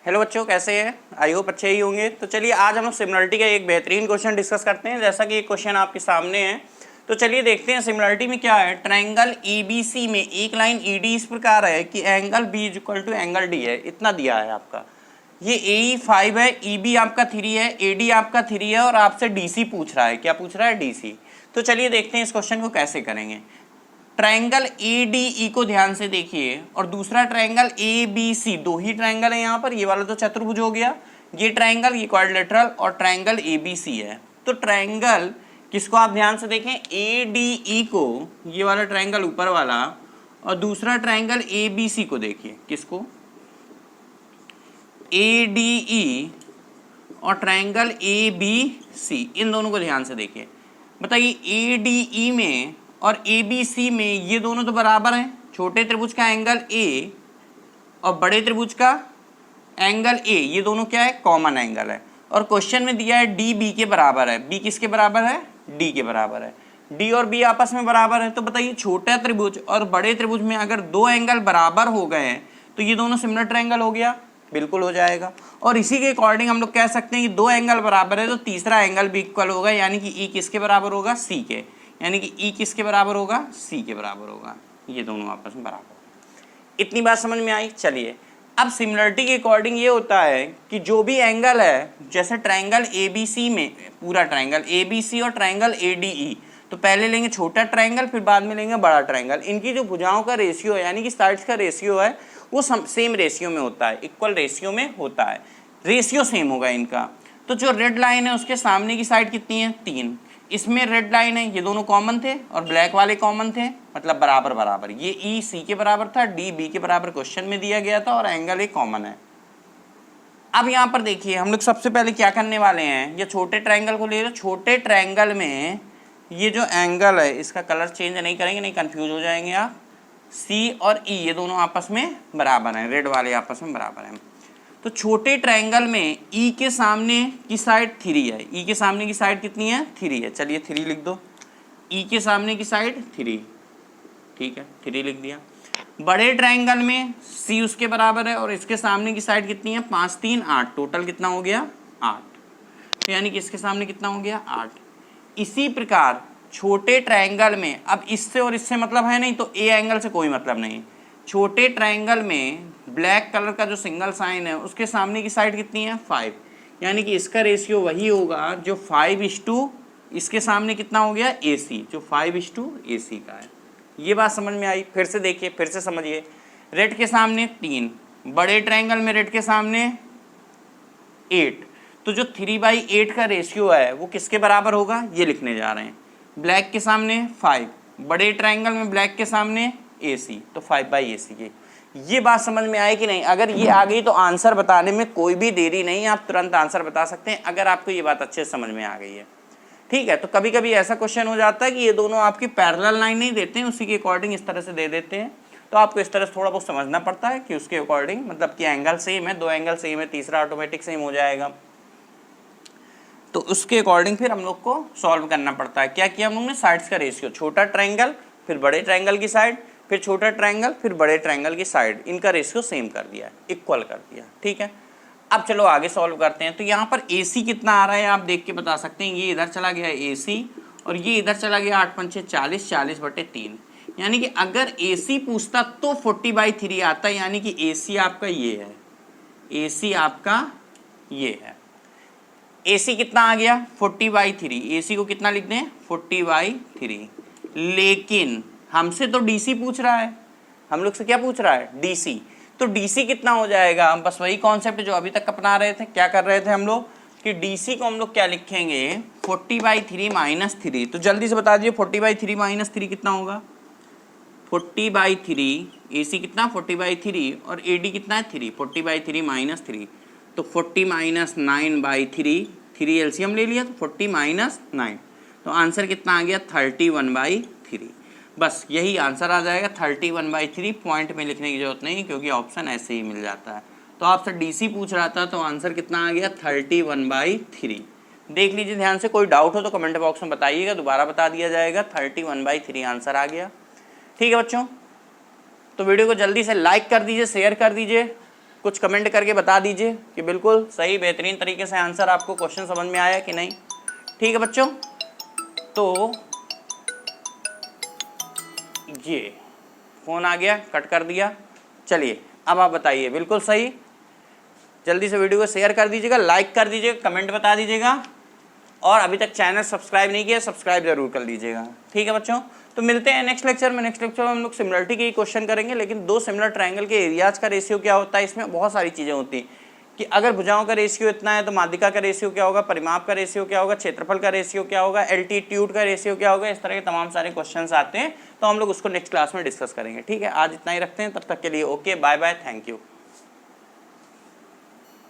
Hello बच्चों, कैसे हैं? आई होप अच्छे ही होंगे। तो चलिए आज हम लोग सिमिलरिटी का एक बेहतरीन क्वेश्चन डिस्कस करते हैं। जैसा कि एक क्वेश्चन आपके सामने है, तो चलिए देखते हैं सिमिलरिटी में क्या है। ट्रायंगल ABC में एक लाइन ED इस प्रकार है कि angle B equal to angle D है। इतना दिया है आपका। ये AE 5 है, EB आपका 3 है, AD आपका 3 है और आपसे DC पूछ रहा है। क्या पूछ रहा है? DC। तो चलिए देखते हैं इस क्वेश्चन को कैसे करेंगे। ट्रायंगल ADE को ध्यान से देखिए और दूसरा ट्रायंगल ABC, दो ही ट्रायंगल है यहाँ पर। ये वाला तो चतुर्भुज हो गया, ये ट्रायंगल, ये क्वाड्रिलेटरल और ट्रायंगल ABC है। तो ट्रायंगल किसको आप ध्यान से देखें, ADE को, ये वाला ट्रायंगल ऊपर वाला, और दूसरा ट्रायंगल ABC को देखिए। किसको? ADE और ट्रायंगल ABC, इन दोनों को ध्यान से देखिए। बताइए ADE में और ABC में ये दोनों तो बराबर हैं। छोटे त्रिभुज का एंगल A और बड़े त्रिभुज का एंगल A, ये दोनों क्या है? कॉमन एंगल है। और क्वेश्चन में दिया है D B के बराबर है। B किसके बराबर है? D के बराबर है। D और B आपस में बराबर है। तो बताइए छोटा त्रिभुज और बड़े त्रिभुज में अगर दो एंगल बराबर हो गए हैं तो ये दोनों सिमिलर ट्रायंगल हो गया। बिल्कुल हो जाएगा। और इसी के अकॉर्डिंग हम लोग कह सकते हैं कि दो एंगल बराबर है तो तीसरा एंगल भी इक्वल होगा, यानी कि E किसके बराबर होगा? C के। यानी कि E किसके बराबर होगा? C के बराबर होगा। ये दोनों आपस में बराबर। इतनी बात समझ में आई। चलिए अब सिमिलरिटी के अकॉर्डिंग ये होता है कि जो भी एंगल है, जैसे ट्रायंगल ABC में, पूरा ट्रायंगल ABC और ट्रायंगल ADE, तो पहले लेंगे छोटा ट्रायंगल, फिर बाद में लेंगे बड़ा ट्रायंगल। इनकी जो भुजाओं का रेशियो है, यानी कि साइड्स का रेशियो है, वो सेम रेशियो में होता है, इक्वल रेशियो में होता है। रेशियो सेम होगा इनका। तो जो रेड लाइन है उसके सामने की साइड कितनी है? 3। इसमें रेड लाइन है, ये दोनों कॉमन थे और ब्लैक वाले कॉमन थे, मतलब बराबर बराबर। ये E C के बराबर था, D B के बराबर क्वेश्चन में दिया गया था और एंगल एक कॉमन है। अब यहाँ पर देखिए हम लोग सबसे पहले क्या करने वाले हैं, ये छोटे ट्रायंगल को ले लो। छोटे ट्रायंगल में ये जो एंगल है इसका कलर चेंज नहीं करेंगे, नहीं कंफ्यूज हो जाएंगे आप। C और E ये दोनों आपस में बराबर हैं, रेड वाले आपस में बराबर हैं। तो छोटे ट्रायंगल में E के सामने की साइड 3 है। E के सामने की साइड कितनी है? 3 है। चलिए 3 लिख दो। E के सामने की साइड 3, ठीक है, 3 लिख दिया। बड़े ट्रायंगल में C उसके बराबर है और इसके सामने की साइड कितनी है? 5 3 8, टोटल कितना हो गया? 8। तो यानी कि इसके सामने कितना हो गया? 8। इसी प्रकार छोटे ट्रायंगल में, अब इससे और इससे मतलब है नहीं, तो A एंगल से कोई मतलब नहीं। छोटे ट्रायंगल में ब्लैक कलर का जो सिंगल साइन है उसके सामने की साइड कितनी है? 5। यानी कि इसका रेशियो वही होगा जो 5:, इसके सामने कितना हो गया? AC, जो 5:AC का है। ये बात समझ में आई? फिर से देखिए, फिर से समझिए। रेड के सामने 3, बड़े ट्रायंगल में रेड के सामने 8, तो जो 3/8 का रेशियो है वो किसके बराबर होगा? ये लिखने जा रहे हैं। ब्लैक के सामने 5, बड़े ट्रायंगल में ब्लैक के सामने AC, तो 5/AC के। ये बात समझ में आई कि नहीं? अगर ये आ गई तो आंसर बताने में कोई भी देरी नहीं, आप तुरंत आंसर बता सकते हैं अगर आपको ये बात अच्छे से समझ में आ गई है। ठीक है, तो कभी कभी ऐसा क्वेश्चन हो जाता है कि ये दोनों आपकी पैरेलल लाइन नहीं देते हैं, उसी के अकॉर्डिंग इस तरह से दे देते हैं। तो आपको इस तरह से थोड़ा बहुत समझना पड़ता है कि उसके अकॉर्डिंग, मतलब कि एंगल सेम है, दो एंगल सेम है, तीसरा ऑटोमेटिक सेम हो जाएगा। तो उसके अकॉर्डिंग फिर हम लोग को सॉल्व करना पड़ता है। क्या किया हम लोग ने? साइड्स का रेशियो, छोटा ट्रायंगल फिर बड़े ट्रायंगल की साइड, फिर छोटा ट्रायंगल फिर बड़े ट्रायंगल की साइड, इनका रेशियो सेम कर दिया, इक्वल कर दिया। ठीक है, अब चलो आगे सॉल्व करते हैं। तो यहाँ पर AC कितना आ रहा है आप देख के बता सकते हैं। ये इधर चला गया AC और ये इधर चला गया 8 5 6 40, 40/3। यानी कि अगर AC पूछता तो 40/3 आता, यानी कि AC आपका ये है, AC आपका ये है। AC कितना आ गया? 40/3। AC को कितना लिख दें? 40/3। लेकिन हमसे तो DC पूछ रहा है, हम लोग से क्या पूछ रहा है? DC। तो DC कितना हो जाएगा? हम बस वही कॉन्सेप्ट जो अभी तक अपना रहे थे। क्या कर रहे थे हम लोग कि DC को हम लोग क्या लिखेंगे? 40/3 - 3। तो जल्दी से बता दीजिए 40/3 - 3 कितना होगा? 40/3, AC कितना? 40/3 और AD कितना है? 3। 40/3 - 3, तो 40 - 9/3, 3 LCM ले लिया तो 40 - 9, तो आंसर कितना आ गया? 31/3। बस यही आंसर आ जाएगा, 31/3। पॉइंट में लिखने की जरूरत नहीं क्योंकि ऑप्शन ऐसे ही मिल जाता है। तो आपसे DC पूछ रहा था तो आंसर कितना आ गया? 31/3। देख लीजिए ध्यान से, कोई डाउट हो तो कमेंट बॉक्स में बताइएगा, दोबारा बता दिया जाएगा। 31/3 आंसर आ गया। ठीक है बच्चों, तो वीडियो को जल्दी से लाइक कर दीजिए, शेयर कर दीजिए कुछ कमेंट करके बता दीजिए कि बिल्कुल सही बेहतरीन तरीके से आंसर आपको क्वेश्चन समझ में आया कि नहीं। ठीक है बच्चों, तो ये फ़ोन आ गया, कट कर दिया। चलिए अब आप बताइए, बिल्कुल सही। जल्दी से वीडियो को शेयर कर दीजिएगा, लाइक कर दीजिएगा, कमेंट बता दीजिएगा, और अभी तक चैनल सब्सक्राइब नहीं किया सब्सक्राइब जरूर कर लीजिएगा। ठीक है बच्चों, तो मिलते हैं नेक्स्ट लेक्चर में। नेक्स्ट लेक्चर में हम लोग सिमिलरिटी के ही क्वेश्चन करेंगे, लेकिन दो सिमिलर ट्रायंगल के एरियाज का रेशियो क्या होता है, इसमें बहुत सारी चीज़ें होती हैं कि अगर भुजाओं का रेशियो इतना है तो माध्यिका का रेशियो क्या होगा, परिमाप का रेशियो क्या होगा, क्षेत्रफल का रेशियो क्या होगा, एल्टीट्यूड का रेशियो क्या होगा। इस तरह के तमाम सारे क्वेश्चंस आते हैं, तो हम लोग उसको नेक्स्ट क्लास में डिस्कस करेंगे। ठीक है, आज इतना ही रखते हैं, तब तक के लिए okay, bye bye, thank you.